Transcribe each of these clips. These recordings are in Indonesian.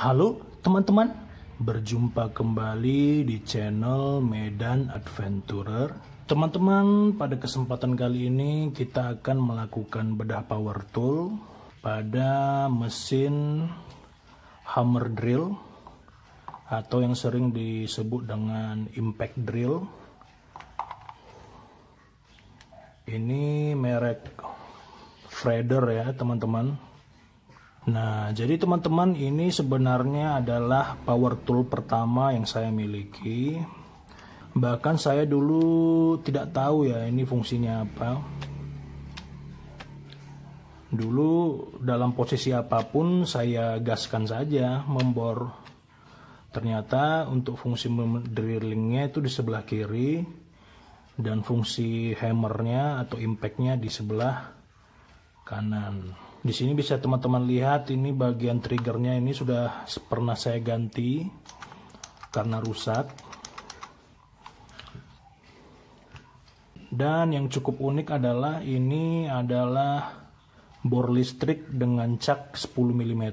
Halo teman-teman, berjumpa kembali di channel Medan Adventurer. Teman-teman, pada kesempatan kali ini kita akan melakukan bedah power tool pada mesin hammer drill atau yang sering disebut dengan impact drill. Ini merek Freder ya teman-teman. Nah, jadi teman-teman, ini sebenarnya adalah power tool pertama yang saya miliki. Bahkan saya dulu tidak tahu ya ini fungsinya apa. Dulu dalam posisi apapun saya gaskan saja membor. Ternyata untuk fungsi drillingnya itu di sebelah kiri dan fungsi hammernya atau impactnya di sebelah kanan. Di sini bisa teman-teman lihat, ini bagian triggernya ini sudah pernah saya ganti karena rusak. Dan yang cukup unik adalah ini adalah bor listrik dengan cak 10 mm.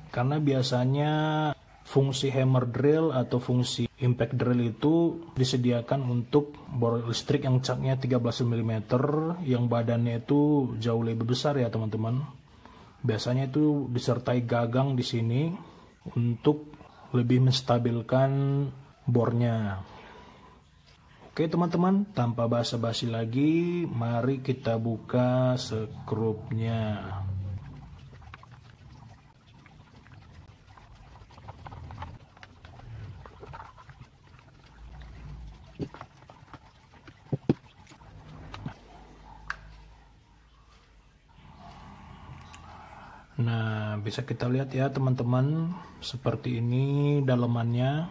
Karena biasanya fungsi hammer drill atau fungsi impact drill itu disediakan untuk bor listrik yang caknya 13 mm yang badannya itu jauh lebih besar ya teman-teman. Biasanya itu disertai gagang di sini untuk lebih menstabilkan bornya. Oke teman-teman, tanpa basa-basi lagi, mari kita buka skrupnya. Nah, bisa kita lihat ya teman-teman, seperti ini dalamannya.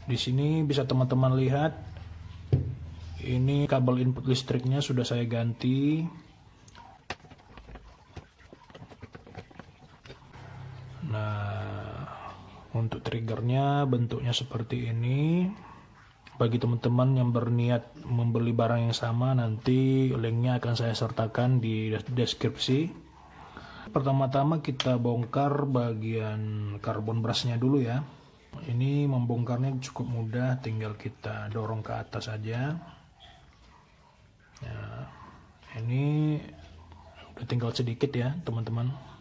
Di sini bisa teman-teman lihat, ini kabel input listriknya sudah saya ganti. Nah, untuk triggernya bentuknya seperti ini. Bagi teman-teman yang berniat membeli barang yang sama, nanti linknya akan saya sertakan di deskripsi. Pertama-tama kita bongkar bagian karbon brushnya dulu ya. Ini membongkarnya cukup mudah, tinggal kita dorong ke atas saja. Nah, ini udah tinggal sedikit ya teman-teman.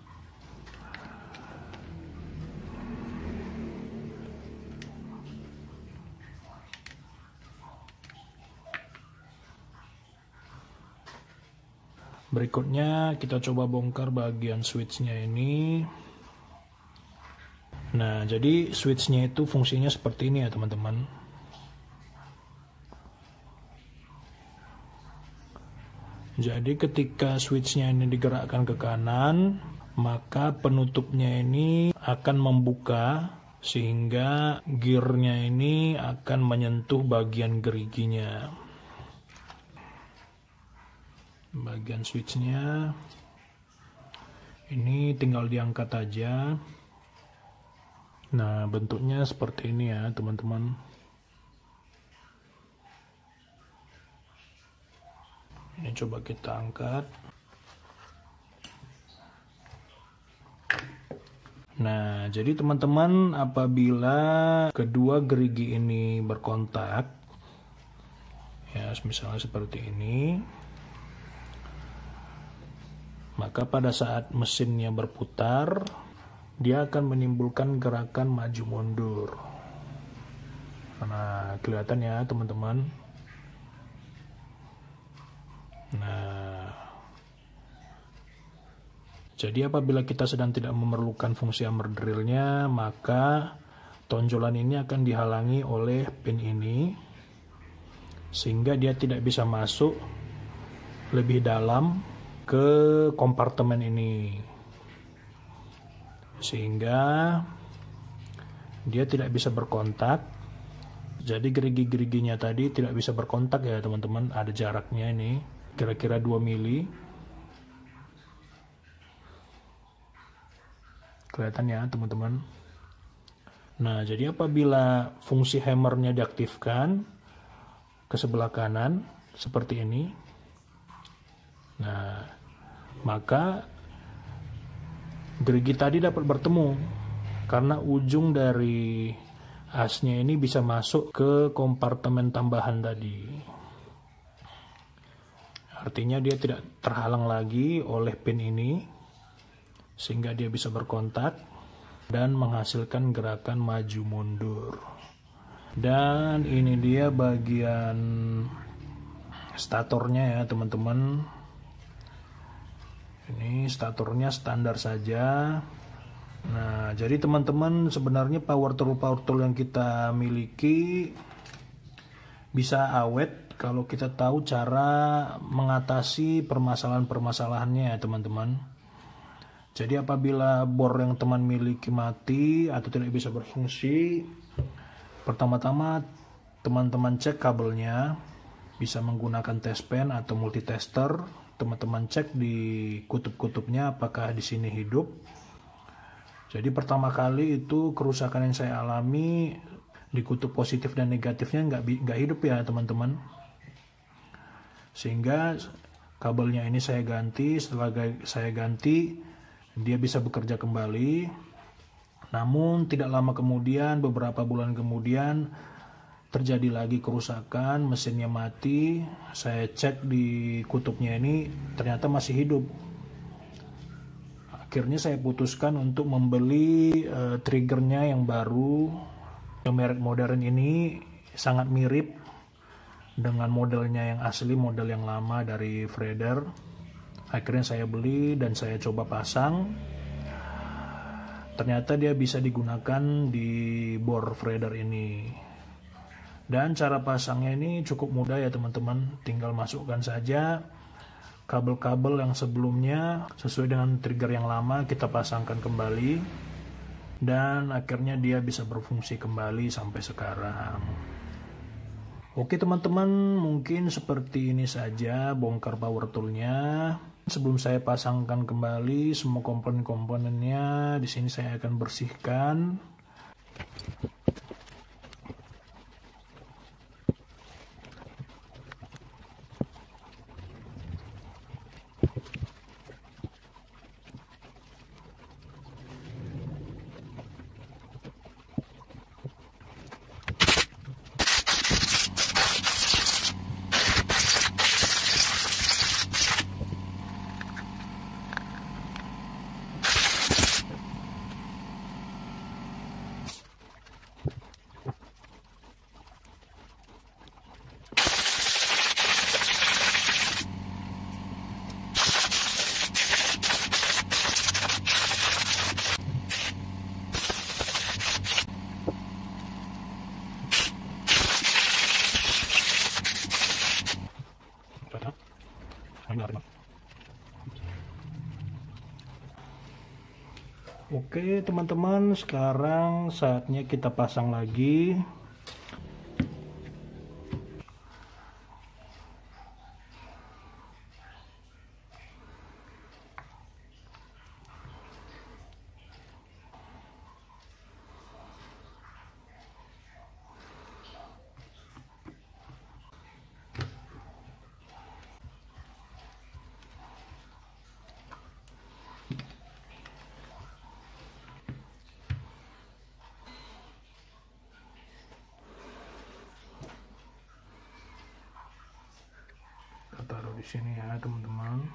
Berikutnya kita coba bongkar bagian switchnya ini. Nah, jadi switchnya itu fungsinya seperti ini ya teman-teman. Jadi ketika switchnya ini digerakkan ke kanan, maka penutupnya ini akan membuka sehingga gearnya ini akan menyentuh bagian geriginya. Bagian switchnya ini tinggal diangkat aja. Nah, bentuknya seperti ini ya teman-teman. Ini coba kita angkat. Nah, jadi teman-teman, apabila kedua gerigi ini berkontak ya, misalnya seperti ini, maka pada saat mesinnya berputar, dia akan menimbulkan gerakan maju mundur. Nah, kelihatan ya teman-teman. Nah, jadi apabila kita sedang tidak memerlukan fungsi hammer drillnya, maka tonjolan ini akan dihalangi oleh pin ini, sehingga dia tidak bisa masuk lebih dalam ke kompartemen ini, sehingga dia tidak bisa berkontak. Jadi gerigi-geriginya tadi tidak bisa berkontak ya teman-teman. Ada jaraknya ini kira-kira 2 mili. Kelihatan ya teman-teman. Nah, jadi apabila fungsi hammernya diaktifkan ke sebelah kanan seperti ini, maka gerigi tadi dapat bertemu karena ujung dari asnya ini bisa masuk ke kompartemen tambahan tadi. Artinya dia tidak terhalang lagi oleh pin ini, sehingga dia bisa berkontak dan menghasilkan gerakan maju mundur. Dan ini dia bagian statornya ya teman-teman. Ini statornya standar saja. Nah, jadi teman-teman sebenarnya power tool yang kita miliki bisa awet kalau kita tahu cara mengatasi permasalahan-permasalahannya ya teman-teman. Jadi apabila bor yang teman miliki mati atau tidak bisa berfungsi, pertama-tama teman-teman cek kabelnya, bisa menggunakan test pen atau multitester. Teman-teman cek di kutub-kutubnya apakah di sini hidup. Jadi pertama kali itu kerusakan yang saya alami di kutub positif dan negatifnya nggak hidup ya teman-teman. Sehingga kabelnya ini saya ganti. Setelah saya ganti, dia bisa bekerja kembali. Namun tidak lama kemudian, beberapa bulan kemudian, terjadi lagi kerusakan, mesinnya mati. Saya cek di kutubnya ini, ternyata masih hidup. Akhirnya saya putuskan untuk membeli triggernya yang baru. Yang merek modern ini sangat mirip dengan modelnya yang asli, model yang lama dari Freder. Akhirnya saya beli dan saya coba pasang. Ternyata dia bisa digunakan di bor Freder ini. Dan cara pasangnya ini cukup mudah ya teman-teman. Tinggal masukkan saja kabel-kabel yang sebelumnya sesuai dengan trigger yang lama, kita pasangkan kembali. Dan akhirnya dia bisa berfungsi kembali sampai sekarang. Oke teman-teman, mungkin seperti ini saja bongkar power toolnya. Sebelum saya pasangkan kembali semua komponen-komponennya, di sini saya akan bersihkan. Oke teman-teman, sekarang saatnya kita pasang lagi. Taruh di sini ya teman-teman.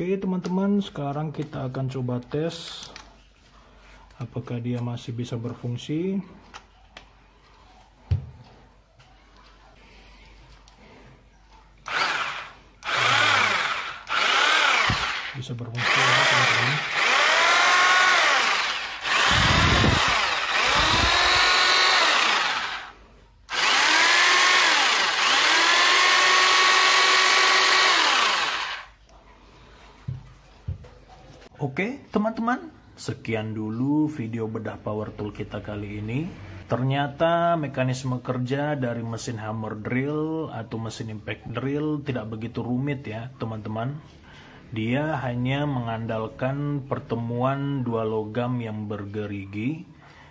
Oke teman-teman, sekarang kita akan coba tes apakah dia masih bisa berfungsi. Bisa berfungsi ya teman-teman. Oke, teman-teman, sekian dulu video bedah power tool kita kali ini. Ternyata mekanisme kerja dari mesin hammer drill atau mesin impact drill tidak begitu rumit ya, teman-teman. Dia hanya mengandalkan pertemuan dua logam yang bergerigi,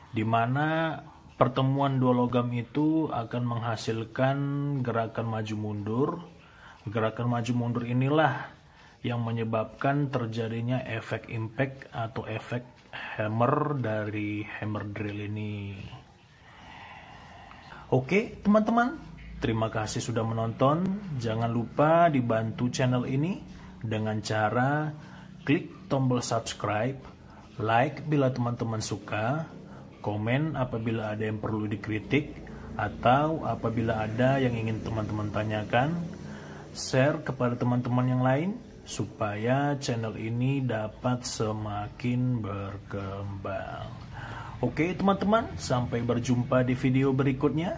di mana pertemuan dua logam itu akan menghasilkan gerakan maju mundur. Gerakan maju mundur inilah yang menyebabkan terjadinya efek impact atau efek hammer dari hammer drill ini. Oke teman-teman, terima kasih sudah menonton. Jangan lupa dibantu channel ini dengan cara klik tombol subscribe, like bila teman-teman suka, komen apabila ada yang perlu dikritik, atau apabila ada yang ingin teman-teman tanyakan, share kepada teman-teman yang lain supaya channel ini dapat semakin berkembang. Oke teman-teman, sampai berjumpa di video berikutnya.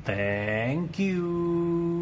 Thank you.